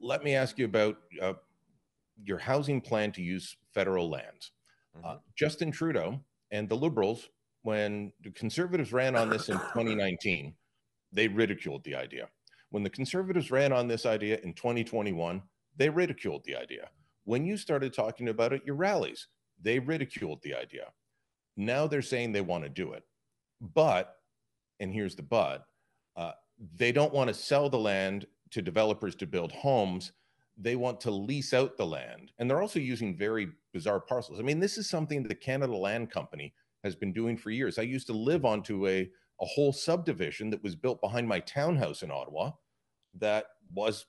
let me ask you about your housing plan to use federal land. Justin Trudeau and the Liberals, when the Conservatives ran on this in 2019, they ridiculed the idea. When the Conservatives ran on this idea in 2021, they ridiculed the idea. When you started talking about it, your rallies, they ridiculed the idea. Now they're saying they want to do it. But, and here's the but, they don't want to sell the land to developers to build homes. They want to lease out the land. And they're also using very bizarre parcels. I mean, this is something the Canada Land Company has been doing for years. I used to live onto a whole subdivision that was built behind my townhouse in Ottawa that was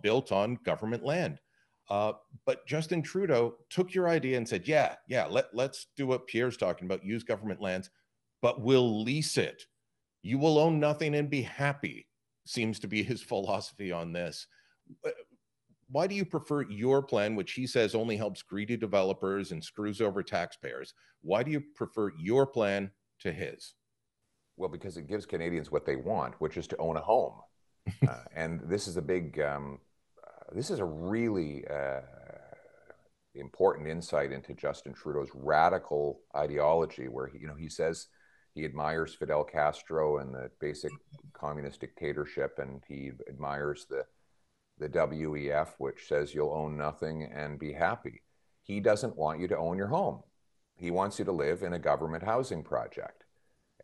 built on government land. But Justin Trudeau took your idea and said, yeah, let's do what Pierre's talking about, use government lands, but we'll lease it. You will own nothing and be happy, seems to be his philosophy on this. Why do you prefer your plan, which he says only helps greedy developers and screws over taxpayers? Why do you prefer your plan to his? Well, because it gives Canadians what they want, which is to own a home. And this is a big, this is a really important insight into Justin Trudeau's radical ideology, where he says he admires Fidel Castro and the basic communist dictatorship, and he admires the WEF, which says you'll own nothing and be happy. He doesn't want you to own your home. He wants you to live in a government housing project.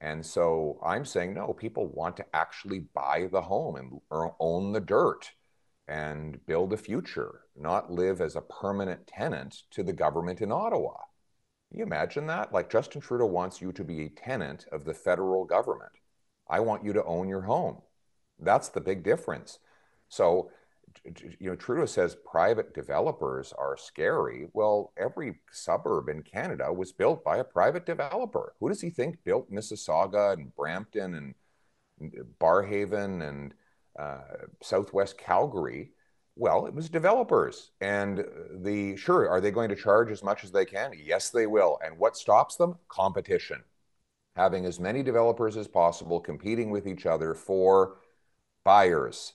And so I'm saying, no, people want to actually buy the home and own the dirt and build a future, not live as a permanent tenant to the government in Ottawa. Can you imagine that? Like, Justin Trudeau wants you to be a tenant of the federal government. I want you to own your home. That's the big difference. So, Trudeau says private developers are scary. Well, every suburb in Canada was built by a private developer. Who does he think built Mississauga and Brampton and Barhaven and Southwest Calgary? Well, it was developers. And sure, are they going to charge as much as they can? Yes, they will. And what stops them? Competition. Having as many developers as possible competing with each other for buyers.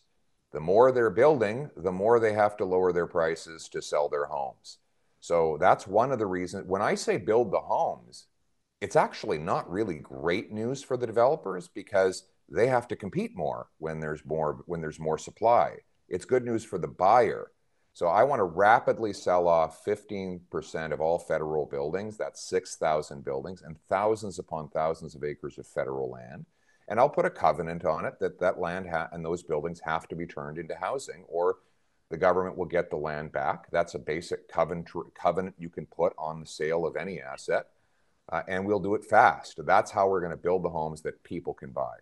The more they're building, the more they have to lower their prices to sell their homes. So that's one of the reasons. When I say build the homes, it's actually not really great news for the developers, because they have to compete more when there's more supply. It's good news for the buyer. So I want to rapidly sell off 15% of all federal buildings. That's 6,000 buildings and thousands upon thousands of acres of federal land. And I'll put a covenant on it that land and those buildings have to be turned into housing, or the government will get the land back. That's a basic covenant you can put on the sale of any asset. And we'll do it fast. That's how we're going to build the homes that people can buy.